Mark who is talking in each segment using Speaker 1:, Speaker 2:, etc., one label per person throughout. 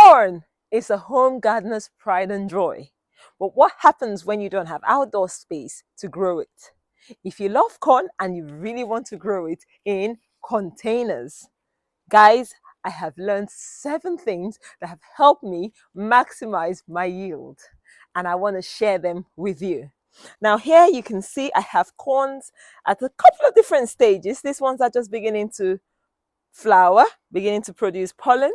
Speaker 1: Corn is a home gardener's pride and joy. But what happens when you don't have outdoor space to grow it? If you love corn and you really want to grow it in containers, guys, I have learned 7 things that have helped me maximize my yield, and I want to share them with you. Now, here you can see I have corns at a couple of different stages. These ones are just beginning to flower, beginning to produce pollen,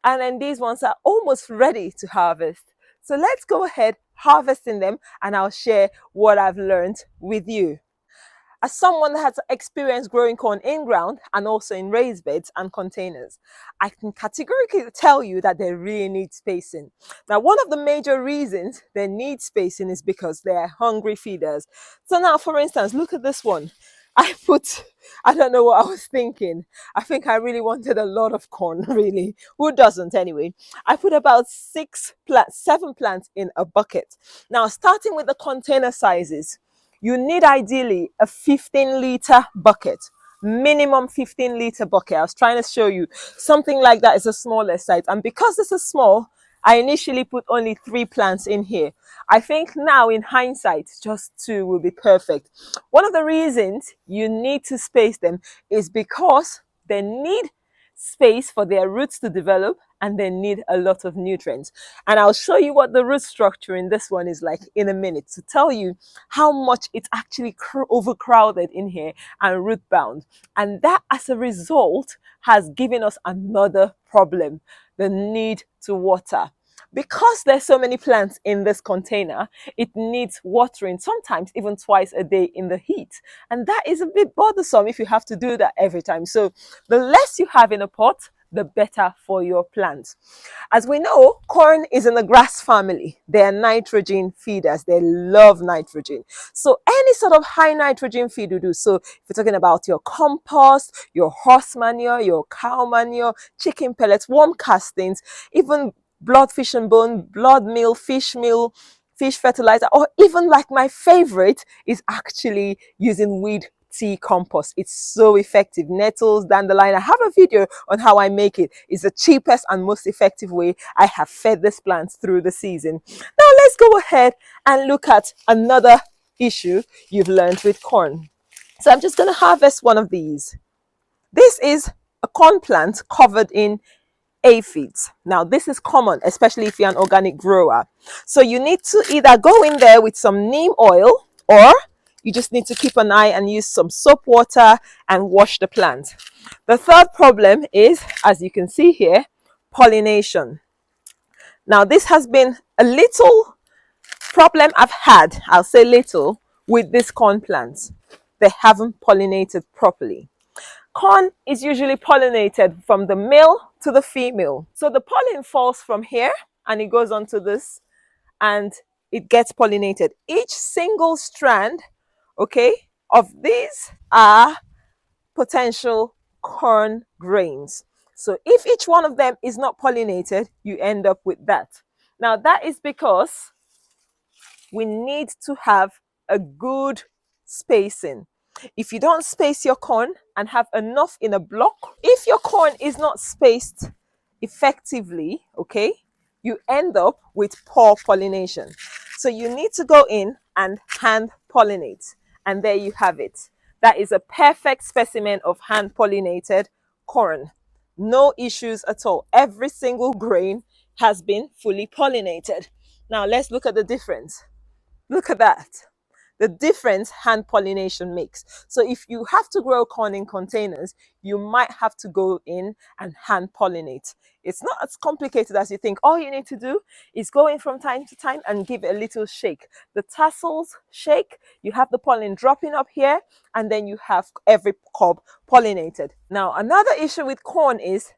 Speaker 1: and then these ones are almost ready to harvest. So let's go ahead harvesting them, and I'll share what I've learned with you. As someone that has experience growing corn in ground and also in raised beds and containers, I can categorically tell you that they really need spacing. Now, one of the major reasons they need spacing is because they are hungry feeders. So now, for instance, look at this one. I don't know what I was thinking. I think I really wanted a lot of corn, really. Who doesn't anyway? I put about 7 plants in a bucket. Now, starting with the container sizes, you need ideally a 15-liter bucket, minimum 15-liter bucket. I was trying to show you something like that is a smaller size. And because this is small, I initially put only 3 plants in here. I think now in hindsight, just 2 will be perfect. One of the reasons you need to space them is because they need space for their roots to develop, and they need a lot of nutrients. And I'll show you what the root structure in this one is like in a minute to tell you how much it's actually overcrowded in here and root bound. And that, as a result, has given us another problem: the need to water. Because there's so many plants in this container, it needs watering, sometimes even twice a day in the heat. And that is a bit bothersome if you have to do that every time. So the less you have in a pot, the better for your plants. As we know, corn is in the grass family. They are nitrogen feeders. They love nitrogen. So any sort of high nitrogen feed you do. So if you're talking about your compost, your horse manure, your cow manure, chicken pellets, worm castings, even blood fish and bone, blood meal, fish fertilizer, or even like my favorite is actually using weed tea compost. It's so effective. Nettles, dandelion. I have a video on how I make it. It's the cheapest and most effective way I have fed these plants through the season. Now let's go ahead and look at another issue you've learned with corn. So I'm just going to harvest one of these. This is a corn plant covered in aphids. Now this is common, especially if you're an organic grower. So you need to either go in there with some neem oil, or you just need to keep an eye and use some soap water and wash the plant. The third problem is, as you can see here, pollination. Now this has been a little problem I've had, I'll say little, with these corn plants. They haven't pollinated properly. Corn is usually pollinated from the male to the female. So the pollen falls from here and it goes onto this and it gets pollinated. Each single strand, okay, of these are potential corn grains. So if each one of them is not pollinated, you end up with that. Now that is because we need to have a good spacing. If you don't space your corn and have enough in a block, if your corn is not spaced effectively, okay, you end up with poor pollination. So you need to go in and hand pollinate. And there you have it. That is a perfect specimen of hand pollinated corn. No issues at all. Every single grain has been fully pollinated. Now let's look at the difference. Look at that. The difference hand pollination makes. So if you have to grow corn in containers, you might have to go in and hand pollinate. It's not as complicated as you think. All you need to do is go in from time to time and give it a little shake. The tassels shake, you have the pollen dropping up here, and then you have every cob pollinated. Now, another issue with corn is,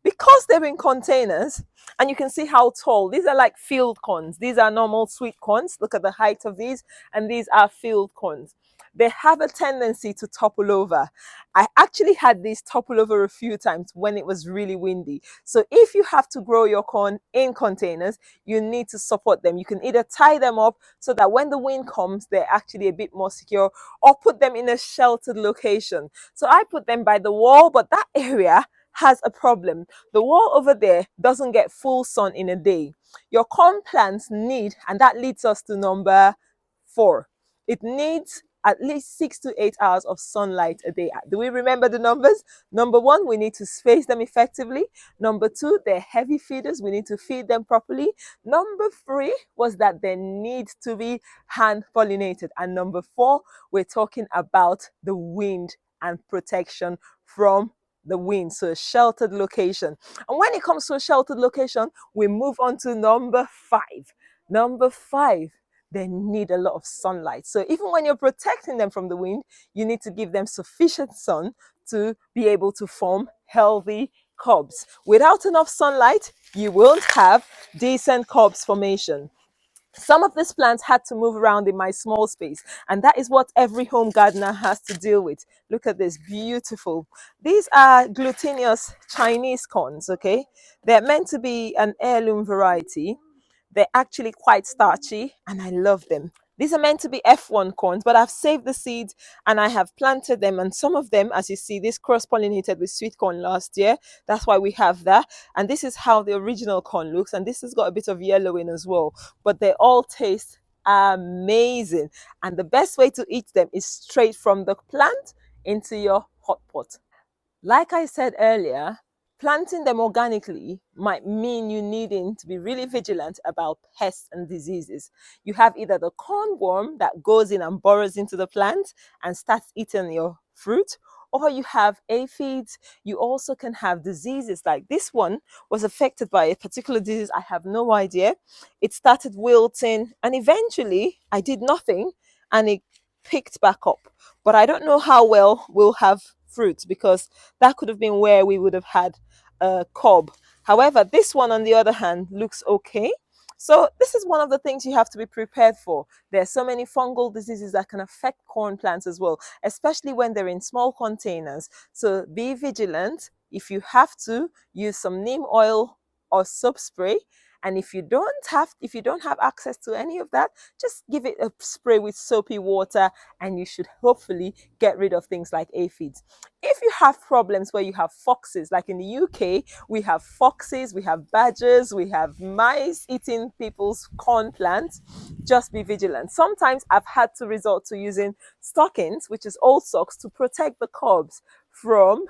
Speaker 1: because they're in containers, and you can see how tall, these are like field corns. These are normal sweet corns. Look at the height of these, and these are field corns. They have a tendency to topple over. I actually had these topple over a few times when it was really windy. So if you have to grow your corn in containers, you need to support them. You can either tie them up so that when the wind comes, they're actually a bit more secure, or put them in a sheltered location. So I put them by the wall, but that area has a problem. The wall over there doesn't get full sun in a day. Your corn plants need, and that leads us to number 4. It needs at least 6 to 8 hours of sunlight a day. Do we remember the numbers? Number 1, we need to space them effectively. Number 2, they're heavy feeders. We need to feed them properly. Number 3 was that they need to be hand pollinated. And number 4, we're talking about the wind and protection from the wind, so a sheltered location. And when it comes to a sheltered location, we move on to number 5. Number 5, they need a lot of sunlight. So even when you're protecting them from the wind, you need to give them sufficient sun to be able to form healthy cobs. Without enough sunlight, you won't have decent cobs formation. Some of these plants had to move around in my small space, and that is what every home gardener has to deal with. Look at this, beautiful. These are glutinous Chinese corns, okay? They're meant to be an heirloom variety. They're actually quite starchy, and I love them. These are meant to be F1 corns, but I've saved the seeds and I have planted them. And some of them, as you see, this cross-pollinated with sweet corn last year. That's why we have that. And this is how the original corn looks. And this has got a bit of yellow in as well. But they all taste amazing. And the best way to eat them is straight from the plant into your hot pot. Like I said earlier, planting them organically might mean you needing to be really vigilant about pests and diseases. You have either the cornworm that goes in and burrows into the plant and starts eating your fruit, or you have aphids. You also can have diseases like this one was affected by a particular disease. I have no idea. It started wilting and eventually I did nothing and it picked back up. But I don't know how well we'll have fruit because that could have been where we would have had a cob. However, this one, on the other hand, looks okay. So this is one of the things you have to be prepared for. There are so many fungal diseases that can affect corn plants as well, especially when they're in small containers. So be vigilant. If you have to, use some neem oil or soap spray. And if you don't have access to any of that, just give it a spray with soapy water and you should hopefully get rid of things like aphids. If you have problems where you have foxes, like in the UK, we have foxes, we have badgers, we have mice eating people's corn plants, just be vigilant. Sometimes I've had to resort to using stockings, which is old socks, to protect the cobs from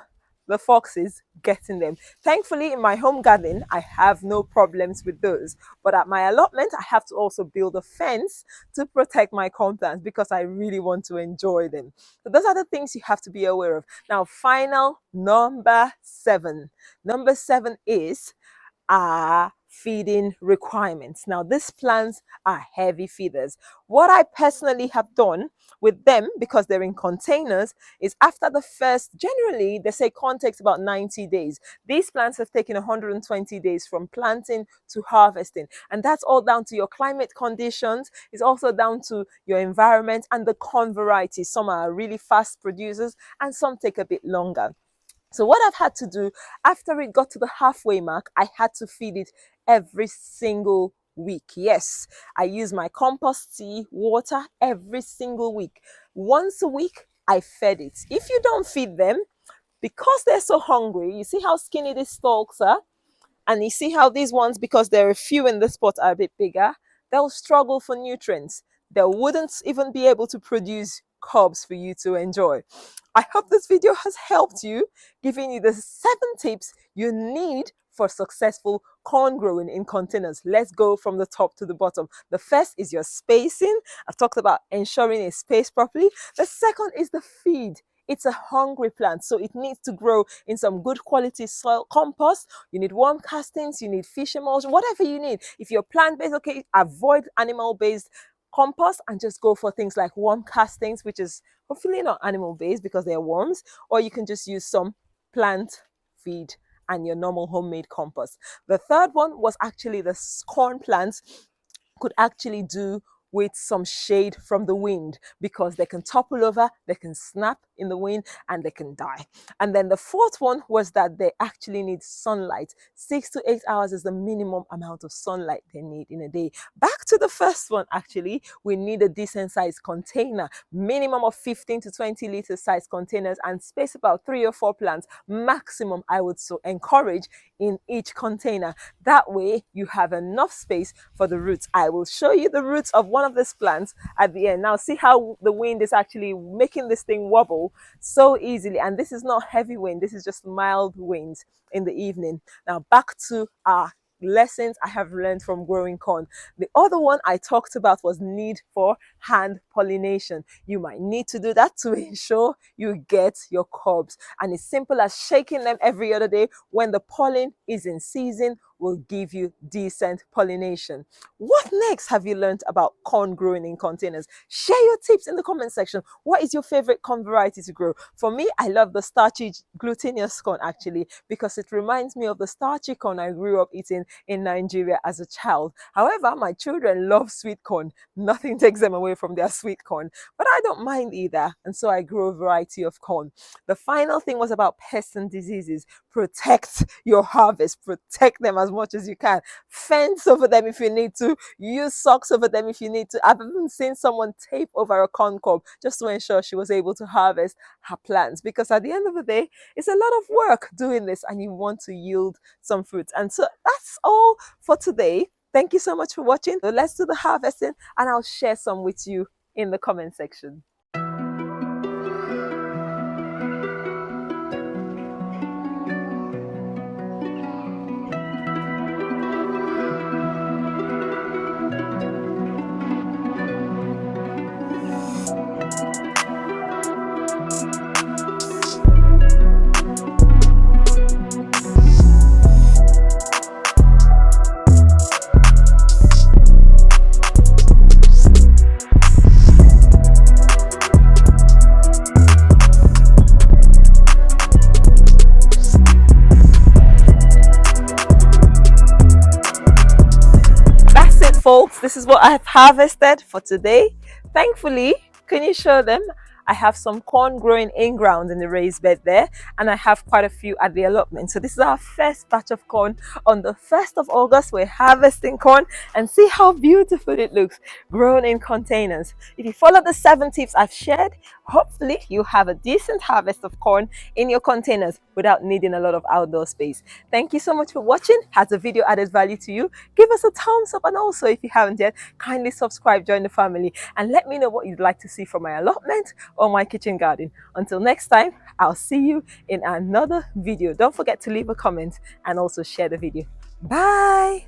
Speaker 1: the foxes getting them. Thankfully, in my home garden, I have no problems with those. But at my allotment, I have to also build a fence to protect my corn plants because I really want to enjoy them. So those are the things you have to be aware of. Now, final number 7. Number 7 is feeding requirements. Now, these plants are heavy feeders. What I personally have done with them, because they're in containers, is after the first, generally they say corn takes about 90 days. These plants have taken 120 days from planting to harvesting. And that's all down to your climate conditions. It's also down to your environment and the corn variety. Some are really fast producers and some take a bit longer. So what I've had to do, after it got to the halfway mark, I had to feed it every single week. Yes, I use my compost tea water every single week. Once a week, I fed it. If you don't feed them, because they're so hungry, you see how skinny these stalks are? And you see how these ones, because there are a few in the spot, are a bit bigger, they'll struggle for nutrients. They wouldn't even be able to produce cobs for you to enjoy. I hope this video has helped you, giving you the 7 tips you need for successful corn growing in containers. Let's go from the top to the bottom. The first is your spacing. I've talked about ensuring it's spaced properly. The second is the feed. It's a hungry plant, so it needs to grow in some good quality soil compost. You need worm castings, you need fish emulsion, whatever you need. If you're plant-based, okay, avoid animal-based compost and just go for things like worm castings, which is hopefully not animal-based because they're worms, or you can just use some plant feed and your normal homemade compost. The third one was actually the corn plants could actually do with some shade from the wind because they can topple over, they can snap in the wind and they can die. And then the fourth one was that they actually need sunlight. 6 to 8 hours is the minimum amount of sunlight they need in a day. Back to the first one, actually, we need a decent sized container, minimum of 15 to 20 liter size containers, and space about 3 or 4 plants maximum, I would so encourage, in each container. That way you have enough space for the roots. I will show you the roots of one of these plants at the end. Now see how the wind is actually making this thing wobble so easily, and this is not heavy wind, this is just mild winds in the evening. Now back to our lessons I have learned from growing corn. The other one I talked about was need for hand pollination. You might need to do that to ensure you get your cobs, and it's simple as shaking them every other day. When the pollen is in season, will give you decent pollination. What next have you learned about corn growing in containers? Share your tips in the comment section. What is your favorite corn variety to grow? For me, I love the starchy glutinous corn, actually, because it reminds me of the starchy corn I grew up eating in Nigeria as a child. However, my children love sweet corn. Nothing takes them away from their sweet corn, but I don't mind either, and so I grow a variety of corn. The final thing was about pests and diseases. Protect your harvest, protect them as much as you can. Fence over them if you need to, use socks over them if you need to. I've even seen someone tape over a corn cob just to ensure she was able to harvest her plants, because at the end of the day, it's a lot of work doing this and you want to yield some fruits. And so that's all for today. Thank you so much for watching. So let's do the harvesting and I'll share some with you in the comment section. Folks, this is what I've harvested for today. Thankfully, can you show them? I have some corn growing in ground in the raised bed there, and I have quite a few at the allotment. So this is our first batch of corn. On the 1st of August, we're harvesting corn, and see how beautiful it looks, grown in containers. If you follow the 7 tips I've shared, hopefully you have a decent harvest of corn in your containers without needing a lot of outdoor space. Thank you so much for watching. Has the video added value to you? Give us a thumbs up, and also if you haven't yet, kindly subscribe, join the family, and let me know what you'd like to see from my allotment or my kitchen garden. Until next time, I'll see you in another video. Don't forget to leave a comment and also share the video. Bye.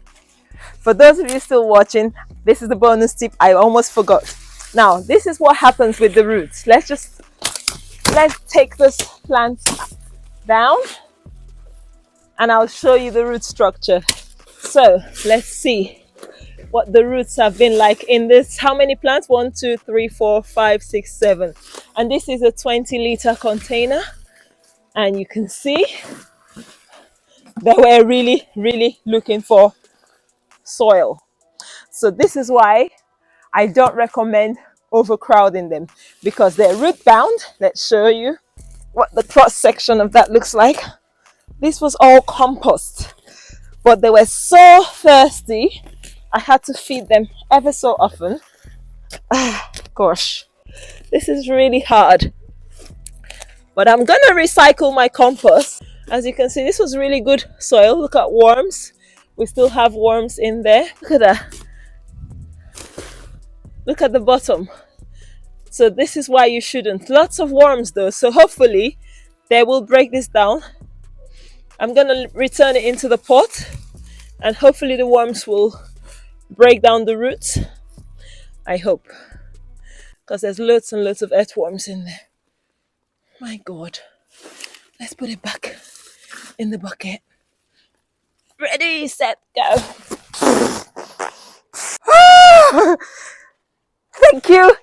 Speaker 1: For those of you still watching, this is the bonus tip I almost forgot. Now, this is what happens with the roots. Let's take this plant down and I'll show you the root structure. So let's see what the roots have been like in this. How many plants? 1, 2, 3, 4, 5, 6, 7. And this is a 20-liter container. And you can see they were really looking for soil. So this is why I don't recommend overcrowding them, because they're root bound. Let's show you what the cross section of that looks like. This was all compost, but they were so thirsty I had to feed them ever so often. Gosh, this is really hard, but I'm gonna recycle my compost. As you can see, this was really good soil. Look at worms. We still have worms in there. Look at that. Look at the bottom. So this is why you shouldn't. Lots of worms though, so hopefully they will break this down. I'm gonna return it into the pot and hopefully the worms will break down the roots. I hope, because there's loads and loads of earthworms in there. My God. Let's put it back in the bucket. Ready, set, go. Thank you